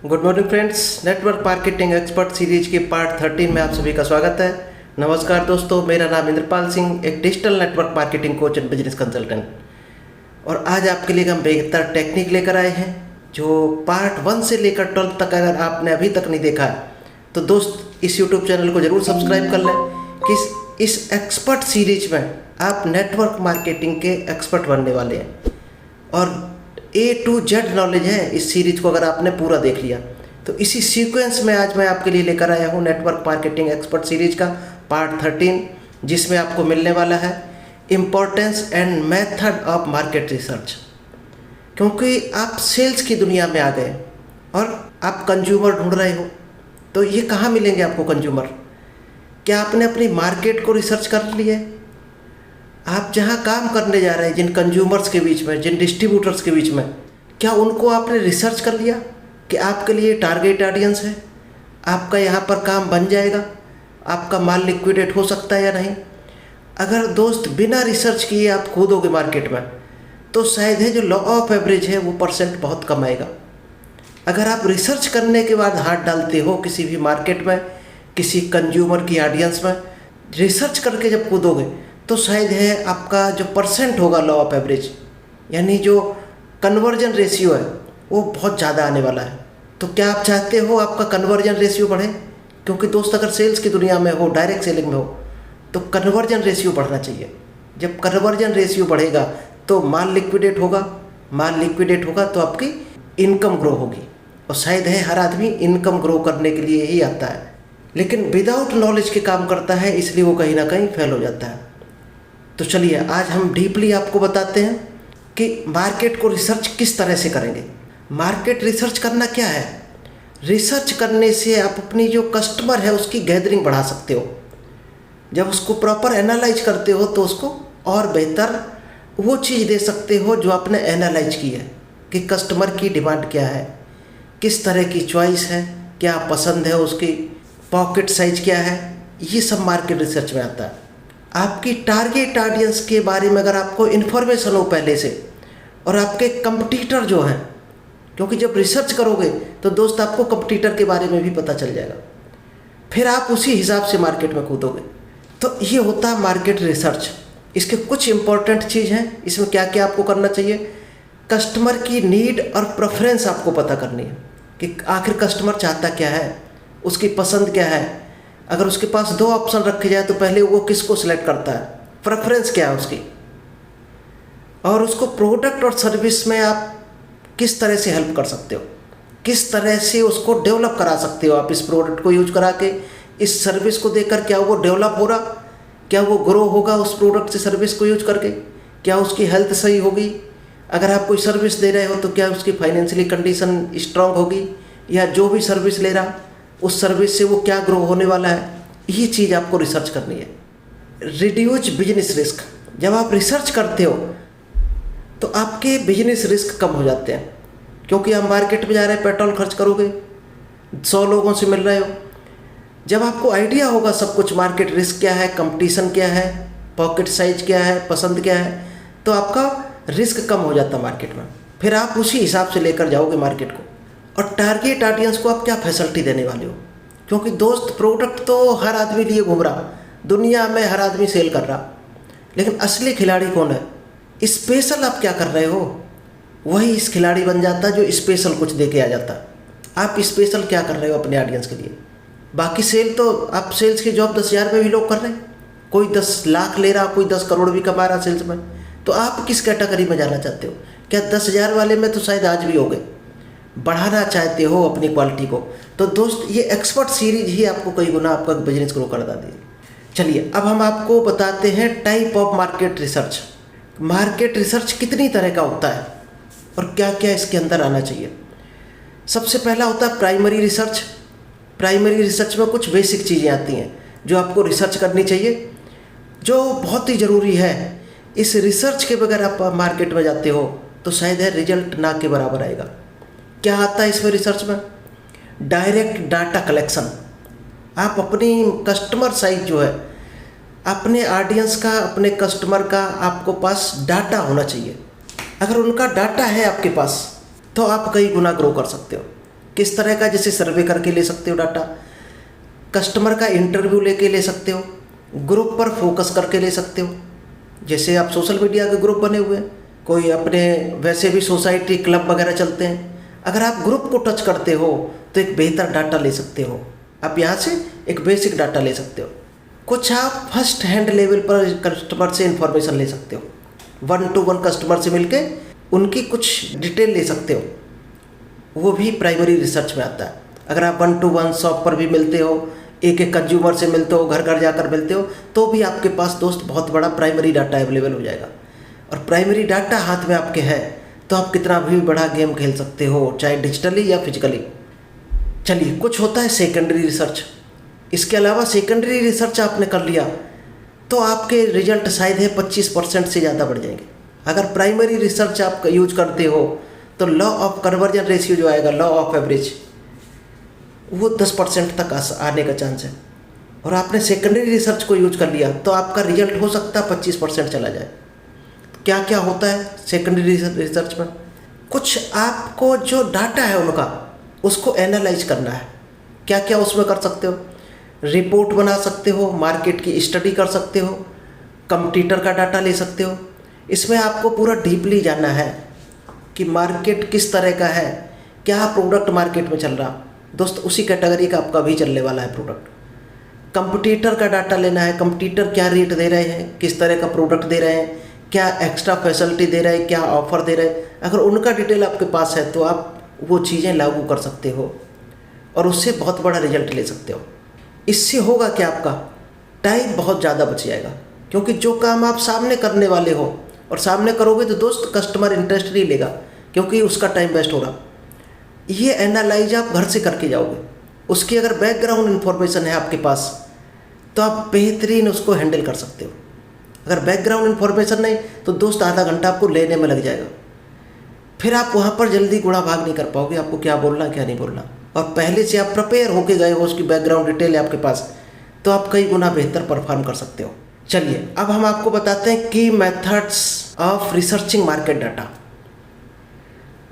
Good morning friends, network marketing expert series के part 13 में आप सभी का स्वागत है। नमस्कार दोस्तों, मेरा नाम इंद्रपाल सिंह, एक digital network marketing coach and business consultant. और आज आपके लिए हम बेहतर टेक्निक लेकर आए हैं जो पार्ट 1 से लेकर 12 तक अगर आपने अभी तक नहीं देखा है तो दोस्त इस यूट्यूब चैनल को ज़रूर सब्सक्राइब कर लें कि इस एक्सपर्ट सीरीज में आप नेटवर्क मार्केटिंग के एक्सपर्ट बनने वाले हैं। और A to Z नॉलेज है इस सीरीज को अगर आपने पूरा देख लिया तो इसी सीक्वेंस में आज मैं आपके लिए लेकर आया हूँ नेटवर्क मार्केटिंग एक्सपर्ट सीरीज का पार्ट 13, जिसमें आपको मिलने वाला है importance and method of market research. क्योंकि आप सेल्स की दुनिया में आ गए और आप कंज्यूमर ढूंढ रहे हो, तो ये कहाँ मिलेंगे आपको कंज्यूमर? क्या आपने अपनी मार्केट को रिसर्च कर लिया है? आप जहाँ काम करने जा रहे हैं, जिन कंज्यूमर्स के बीच में, जिन डिस्ट्रीब्यूटर्स के बीच में, क्या उनको आपने रिसर्च कर लिया कि आपके लिए टारगेट ऑडियंस है, आपका यहाँ पर काम बन जाएगा, आपका माल लिक्विडेट हो सकता है या नहीं? अगर दोस्त बिना रिसर्च किए आप कूदोगे मार्केट में तो शायद है जो लॉ ऑफ एवरेज है वो परसेंट बहुत कम आएगा। अगर आप रिसर्च करने के बाद हाथ डालते हो किसी भी मार्केट में, किसी कंज्यूमर की ऑडियंस में, रिसर्च करके जब कूदोगे तो शायद है आपका जो परसेंट होगा लॉ ऑफ एवरेज, यानी जो कन्वर्जन रेशियो है, वो बहुत ज़्यादा आने वाला है। तो क्या आप चाहते हो आपका कन्वर्जन रेशियो बढ़े? क्योंकि दोस्त अगर सेल्स की दुनिया में हो, डायरेक्ट सेलिंग में हो, तो कन्वर्जन रेशियो बढ़ना चाहिए। जब कन्वर्जन रेशियो बढ़ेगा तो माल लिक्विडेट होगा, माल लिक्विडेट होगा तो आपकी इनकम ग्रो होगी। और शायद है हर आदमी इनकम ग्रो करने के लिए ही आता है, लेकिन विदाउट नॉलेज के काम करता है, इसलिए वो कहीं ना कहीं फेल हो जाता है। तो चलिए आज हम डीपली आपको बताते हैं कि मार्केट को रिसर्च किस तरह से करेंगे। मार्केट रिसर्च करना क्या है? रिसर्च करने से आप अपनी जो कस्टमर है उसकी गैदरिंग बढ़ा सकते हो। जब उसको प्रॉपर एनालाइज करते हो तो उसको और बेहतर वो चीज़ दे सकते हो जो आपने एनालाइज की है कि कस्टमर की डिमांड क्या है, किस तरह की चॉइस है, क्या पसंद है उसकी, पॉकेट साइज क्या है। ये सब मार्केट रिसर्च में आता है। आपकी टारगेट ऑडियंस के बारे में अगर आपको इन्फॉर्मेशन हो पहले से, और आपके कंपटीटर जो हैं, क्योंकि जब रिसर्च करोगे तो दोस्त आपको कंपटीटर के बारे में भी पता चल जाएगा, फिर आप उसी हिसाब से मार्केट में कूदोगे। तो ये होता है मार्केट रिसर्च। इसके कुछ इंपॉर्टेंट चीज़ हैं, इसमें क्या क्या आपको करना चाहिए। कस्टमर की नीड और प्रेफरेंस आपको पता करनी है कि आखिर कस्टमर चाहता क्या है, उसकी पसंद क्या है। अगर उसके पास 2 ऑप्शन रखे जाए तो पहले वो किसको सिलेक्ट करता है, प्रेफरेंस क्या है उसकी, और उसको प्रोडक्ट और सर्विस में आप किस तरह से हेल्प कर सकते हो, किस तरह से उसको डेवलप करा सकते हो। आप इस प्रोडक्ट को यूज करा के, इस सर्विस को देकर क्या वो डेवलप हो रहा, क्या वो ग्रो होगा उस प्रोडक्ट से सर्विस को यूज करके, क्या उसकी हेल्थ सही होगी। अगर आप कोई सर्विस दे रहे हो तो क्या उसकी फाइनेंशियली कंडीशन स्ट्रांग होगी, या जो भी सर्विस ले रहा उस सर्विस से वो क्या ग्रो होने वाला है। ये चीज़ आपको रिसर्च करनी है। Reduce business risk. जब आप रिसर्च करते हो तो आपके बिजनेस रिस्क कम हो जाते हैं, क्योंकि आप मार्केट में जा रहे हैं, पेट्रोल खर्च करोगे, 100 लोगों से मिल रहे हो। जब आपको आइडिया होगा सब कुछ, मार्केट रिस्क क्या है, कंपटीशन क्या है, पॉकेट साइज क्या है, पसंद क्या है, तो आपका रिस्क कम हो जाता है मार्केट में। फिर आप उसी हिसाब से लेकर जाओगे मार्केट को। और टारगेट ऑडियंस को आप क्या फैसिलिटी देने वाले हो, क्योंकि दोस्त प्रोडक्ट तो हर आदमी लिए घूम रहा, दुनिया में हर आदमी सेल कर रहा, लेकिन असली खिलाड़ी कौन है? स्पेशल आप क्या कर रहे हो? वही इस खिलाड़ी बन जाता जो स्पेशल कुछ दे के आ जाता। आप स्पेशल क्या कर रहे हो अपने ऑडियंस के लिए? बाकी सेल तो आप सेल्स की जॉब 10,000 में भी लोग कर रहे हैं, कोई 10 लाख ले रहा, कोई 10 करोड़ भी कमा रहा सेल्स में। तो आप किस कैटेगरी में जाना चाहते हो? क्या 10,000 वाले में तो शायद आज भी हो गए, बढ़ाना चाहते हो अपनी क्वालिटी को? तो दोस्त ये एक्सपर्ट सीरीज ही आपको कई गुना आपका बिजनेस ग्रो कर देगी। चलिए अब हम आपको बताते हैं type of market research. Market research कितनी तरह का होता है और क्या क्या इसके अंदर आना चाहिए। सबसे पहला होता है प्राइमरी रिसर्च। प्राइमरी रिसर्च में कुछ बेसिक चीज़ें आती हैं जो आपको रिसर्च करनी चाहिए, जो बहुत ही ज़रूरी है। इस रिसर्च के बगैर आप मार्केट में जाते हो तो शायद है रिजल्ट ना के बराबर आएगा। क्या आता है इसमें रिसर्च में? Direct data collection. आप अपनी कस्टमर साइज जो है, अपने ऑडियंस का, अपने कस्टमर का आपको पास डाटा होना चाहिए। अगर उनका डाटा है आपके पास तो आप कई गुना ग्रो कर सकते हो। किस तरह का, जैसे सर्वे करके ले सकते हो डाटा, कस्टमर का इंटरव्यू लेके ले सकते हो, ग्रुप पर फोकस करके ले सकते हो। जैसे आप सोशल मीडिया के ग्रुप बने हुए हैं, कोई अपने वैसे भी सोसाइटी क्लब वगैरह चलते हैं, अगर आप ग्रुप को टच करते हो तो एक बेहतर डाटा ले सकते हो। आप यहाँ से एक बेसिक डाटा ले सकते हो। कुछ आप फर्स्ट हैंड लेवल पर कस्टमर से इंफॉर्मेशन ले सकते हो, 1-to-1 कस्टमर से मिलके उनकी कुछ डिटेल ले सकते हो, वो भी प्राइमरी रिसर्च में आता है। अगर आप 1-to-1 शॉप पर भी मिलते हो, एक एक कंज्यूमर से मिलते हो, घर घर जाकर मिलते हो, तो भी आपके पास दोस्त बहुत बड़ा प्राइमरी डाटा अवेलेबल हो जाएगा। और प्राइमरी डाटा हाथ में आपके है तो आप कितना भी बड़ा गेम खेल सकते हो, चाहे डिजिटली या फिजिकली। चलिए, कुछ होता है सेकेंडरी रिसर्च। इसके अलावा सेकेंडरी रिसर्च आपने कर लिया तो आपके रिजल्ट शायद है 25% से ज़्यादा बढ़ जाएंगे। अगर प्राइमरी रिसर्च आप यूज करते हो तो लॉ ऑफ कन्वर्जन रेशियो जो आएगा, लॉ ऑफ एवरेज, वो 10% तक आने का चांस है। और आपने सेकेंडरी रिसर्च को यूज कर लिया तो आपका रिजल्ट हो सकता है 25% चला जाए। क्या क्या होता है सेकेंडरी रिसर्च में? कुछ आपको जो डाटा है उनका, उसको एनालाइज करना है। क्या क्या उसमें कर सकते हो? रिपोर्ट बना सकते हो, मार्केट की स्टडी कर सकते हो, कंपटीटर का डाटा ले सकते हो। इसमें आपको पूरा डीपली जानना है कि मार्केट किस तरह का है, क्या प्रोडक्ट मार्केट में चल रहा। दोस्त, उसी कैटेगरी का आपका भी चलने वाला है प्रोडक्ट। कंपटीटर का डाटा लेना है, कंपटीटर क्या रेट दे रहे हैं, किस तरह का प्रोडक्ट दे रहे हैं, क्या एक्स्ट्रा फैसिलिटी दे रहे हैं, क्या ऑफर दे रहे हैं। अगर उनका डिटेल आपके पास है तो आप वो चीज़ें लागू कर सकते हो और उससे बहुत बड़ा रिजल्ट ले सकते हो। इससे होगा कि आपका टाइम बहुत ज़्यादा बच जाएगा, क्योंकि जो काम आप सामने करने वाले हो और सामने करोगे तो दोस्त कस्टमर इंटरेस्ट नहीं लेगा, क्योंकि उसका टाइम वेस्ट हो रहा। ये एनालाइज आप घर से करके जाओगे, उसकी अगर बैकग्राउंड इन्फॉर्मेशन है आपके पास तो आप बेहतरीन उसको हैंडल कर सकते हो। अगर बैकग्राउंड इन्फॉर्मेशन नहीं तो दोस्त आधा घंटा आपको लेने में लग जाएगा, फिर आप वहाँ पर जल्दी गुणा भाग नहीं कर पाओगे, आपको क्या बोलना क्या नहीं बोलना। और पहले से आप प्रिपेयर होके गए हो, उसकी बैकग्राउंड डिटेल है आपके पास, तो आप कई गुना बेहतर परफॉर्म कर सकते हो। चलिए, अब हम आपको बताते हैं की methods of researching market data.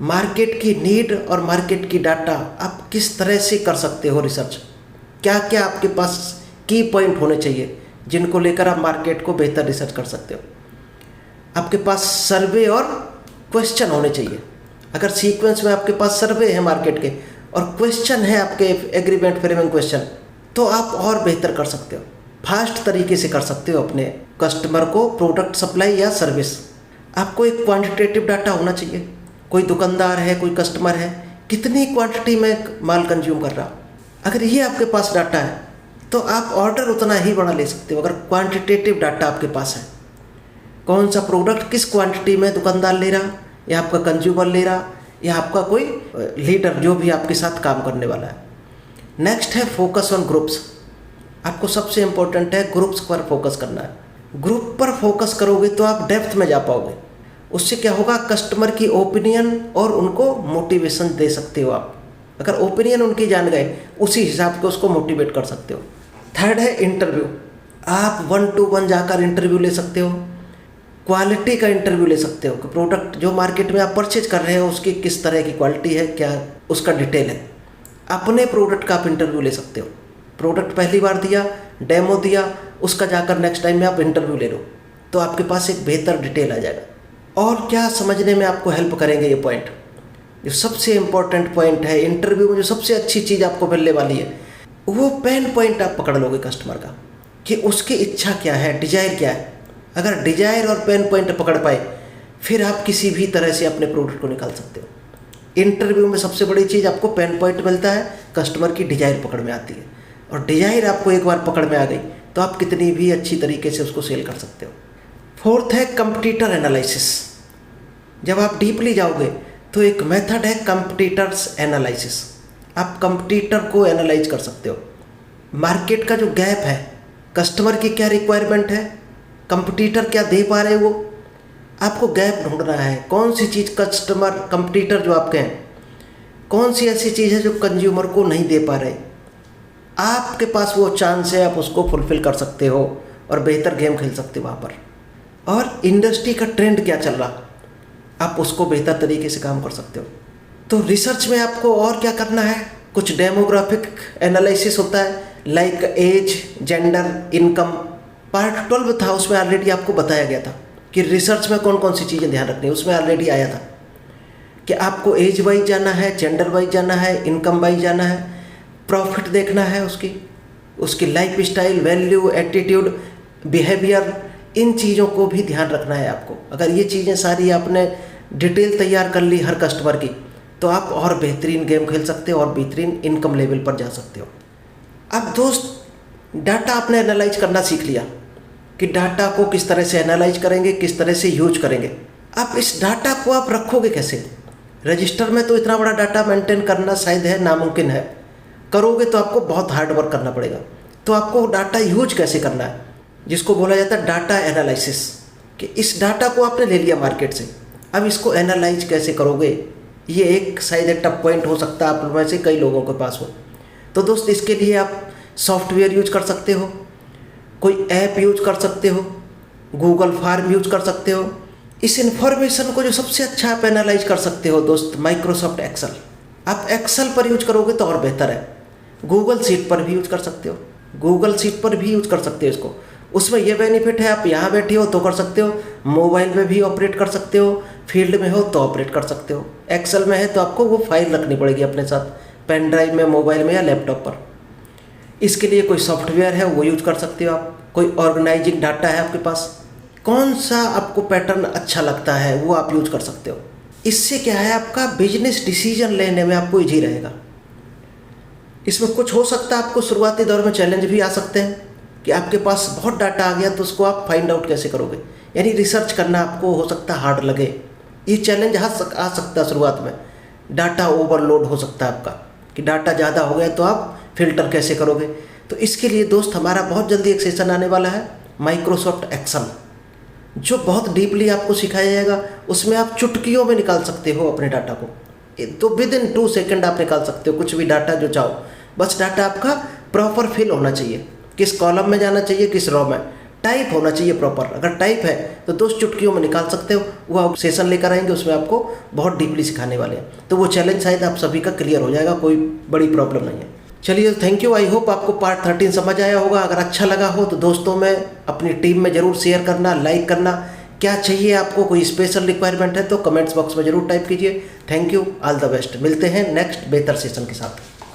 Market की नीड और मार्केट की डाटा आप किस तरह से कर सकते हो रिसर्च, क्या क्या आपके पास की पॉइंट होने चाहिए जिनको लेकर आप मार्केट को बेहतर रिसर्च कर सकते हो। आपके पास सर्वे और क्वेश्चन होने चाहिए। अगर सीक्वेंस में आपके पास सर्वे है मार्केट के और क्वेश्चन है आपके एग्रीमेंट फ्रेमिंग क्वेश्चन, तो आप और बेहतर कर सकते हो, फास्ट तरीके से कर सकते हो अपने कस्टमर को प्रोडक्ट सप्लाई या सर्विस। आपको एक क्वांटिटेटिव डाटा होना चाहिए। कोई दुकानदार है, कोई कस्टमर है, कितनी क्वांटिटी में माल कंज्यूम कर रहा, अगर ये आपके पास डाटा है तो आप ऑर्डर उतना ही बड़ा ले सकते हो। अगर क्वांटिटेटिव डाटा आपके पास है, कौन सा प्रोडक्ट किस क्वांटिटी में दुकानदार ले रहा, या आपका कंज्यूमर ले रहा, या आपका कोई लीडर जो भी आपके साथ काम करने वाला है। नेक्स्ट है फोकस ऑन ग्रुप्स। आपको सबसे इम्पोर्टेंट है ग्रुप्स पर फोकस करना है। ग्रुप पर फोकस करोगे तो आप डेप्थ में जा पाओगे। उससे क्या होगा, कस्टमर की ओपिनियन और उनको मोटिवेशन दे सकते हो आप। अगर ओपिनियन उनकी जान गए, उसी हिसाब से उसको मोटिवेट कर सकते हो। थर्ड है इंटरव्यू। आप 1-to-1 जाकर इंटरव्यू ले सकते हो, क्वालिटी का इंटरव्यू ले सकते हो कि प्रोडक्ट जो मार्केट में आप परचेज कर रहे हो उसकी किस तरह की क्वालिटी है, क्या उसका डिटेल है। अपने प्रोडक्ट का आप इंटरव्यू ले सकते हो। प्रोडक्ट पहली बार दिया, डेमो दिया, उसका जाकर नेक्स्ट टाइम में आप इंटरव्यू ले लो तो आपके पास एक बेहतर डिटेल आ जाएगा। और क्या समझने में आपको हेल्प करेंगे ये पॉइंट, जो सबसे इम्पोर्टेंट पॉइंट है इंटरव्यू में, जो सबसे अच्छी चीज़ आपको मिलने वाली है, वो पेन पॉइंट आप पकड़ लोगे कस्टमर का कि उसकी इच्छा क्या है, डिजायर क्या है। अगर डिजायर और पेन पॉइंट पकड़ पाए फिर आप किसी भी तरह से अपने प्रोडक्ट को निकाल सकते हो। इंटरव्यू में सबसे बड़ी चीज़ आपको पेन पॉइंट मिलता है, कस्टमर की डिजायर पकड़ में आती है। और डिजायर आपको एक बार पकड़ में आ गई तो आप कितनी भी अच्छी तरीके से उसको सेल कर सकते हो। फोर्थ है कंपटीटर एनालिसिस। जब आप डीपली जाओगे तो एक मेथड है कंपटीटर्स एनालिसिस। आप कंपटीटर को एनालाइज कर सकते हो। मार्केट का जो गैप है, कस्टमर की क्या रिक्वायरमेंट है, कंपटीटर क्या दे पा रहे हैं, वो आपको गैप ढूंढना है। कौन सी चीज़ कस्टमर कंपटीटर जो आपके हैं, कौन सी ऐसी चीज़ है जो कंज्यूमर को नहीं दे पा रहे, आपके पास वो चांस है, आप उसको फुलफिल कर सकते हो और बेहतर गेम खेल सकते हो वहाँ पर। और इंडस्ट्री का ट्रेंड क्या चल रहा, आप उसको बेहतर तरीके से काम कर सकते हो। तो रिसर्च में आपको और क्या करना है, कुछ डेमोग्राफिक एनालिसिस होता है like age, gender, income. Part 12 था, उसमें ऑलरेडी आपको बताया गया था कि रिसर्च में कौन कौन सी चीज़ें ध्यान रखनी है। उसमें ऑलरेडी आया था कि आपको एज वाइज जाना है, जेंडर वाइज जाना है, इनकम वाइज जाना है, प्रॉफिट देखना है, उसकी life style, value, attitude, behaviour, इन चीज़ों को भी ध्यान रखना है आपको। अगर ये चीज़ें सारी आपने डिटेल तैयार कर ली हर कस्टमर की, तो आप और बेहतरीन गेम खेल सकते हो और बेहतरीन इनकम लेवल पर जा सकते हो। अब दोस्त, डाटा आपने एनालाइज करना सीख लिया कि डाटा को किस तरह से एनालाइज करेंगे, किस तरह से यूज करेंगे। अब इस डाटा को आप रखोगे कैसे? रजिस्टर में तो इतना बड़ा डाटा मेंटेन करना शायद है नामुमकिन है, करोगे तो आपको बहुत हार्ड वर्क करना पड़ेगा। तो आपको डाटा यूज कैसे करना है, जिसको बोला जाता है डाटा एनालिसिस, कि इस डाटा को आपने ले लिया मार्केट से, अब इसको एनालाइज कैसे करोगे। ये एक शायद एक टफ पॉइंट हो सकता है आप में से कई लोगों के पास हो। तो दोस्त, इसके लिए आप सॉफ्टवेयर यूज कर सकते हो, कोई ऐप यूज कर सकते हो, गूगल फॉर्म यूज कर सकते हो। इस इन्फॉर्मेशन को जो सबसे अच्छा आप एनालाइज कर सकते हो दोस्त, माइक्रोसॉफ्ट एक्सेल। आप एक्सेल पर यूज करोगे तो और बेहतर है। गूगल शीट पर भी यूज कर सकते हो, गूगल शीट पर भी यूज कर सकते हो इसको। उसमें यह बेनिफिट है, आप यहाँ बैठे हो तो कर सकते हो, मोबाइल में भी ऑपरेट कर सकते हो, फील्ड में हो तो ऑपरेट कर सकते हो। एक्सेल में है तो आपको वो फाइल रखनी पड़ेगी अपने साथ, पेन ड्राइव में, मोबाइल में या लैपटॉप पर। इसके लिए कोई सॉफ्टवेयर है वो यूज कर सकते हो आप। कोई ऑर्गेनाइजिंग डाटा है आपके पास, कौन सा आपको पैटर्न अच्छा लगता है वो आप यूज कर सकते हो। इससे क्या है, आपका बिजनेस डिसीजन लेने में आपको ईजी रहेगा। इसमें कुछ हो सकता है आपको शुरुआती दौर में चैलेंज भी आ सकते हैं कि आपके पास बहुत डाटा आ गया तो उसको आप फाइंड आउट कैसे करोगे, यानी रिसर्च करना आपको हो सकता है हार्ड लगे। ये चैलेंज आ सकता है शुरुआत में, डाटा ओवरलोड हो सकता है आपका, कि डाटा ज़्यादा हो गया तो आप फिल्टर कैसे करोगे। तो इसके लिए दोस्त हमारा बहुत जल्दी एक सेशन आने वाला है माइक्रोसॉफ्ट एक्सेल, जो बहुत डीपली आपको सिखाया जाएगा। उसमें आप चुटकियों में निकाल सकते हो अपने डाटा को, तो विद इन 2 सेकेंड आप निकाल सकते हो कुछ भी डाटा जो चाहो। बस डाटा आपका प्रॉपर फिल होना चाहिए, किस कॉलम में जाना चाहिए, किस रो में, टाइप होना चाहिए प्रॉपर। अगर टाइप है तो दोस्त चुटकियों में निकाल सकते हो। वो आप सेशन लेकर आएंगे, उसमें आपको बहुत डीपली सिखाने वाले हैं। तो वो चैलेंज शायद आप सभी का क्लियर हो जाएगा, कोई बड़ी प्रॉब्लम नहीं है। चलिए, थैंक यू। आई होप आपको पार्ट 13 समझ आया होगा। अगर अच्छा लगा हो तो दोस्तों में, अपनी टीम में ज़रूर शेयर करना, लाइक करना। क्या चाहिए आपको, कोई स्पेशल रिक्वायरमेंट है तो कमेंट्स बॉक्स में ज़रूर टाइप कीजिए। Thank you, all the best. मिलते हैं नेक्स्ट बेहतर सेशन के साथ।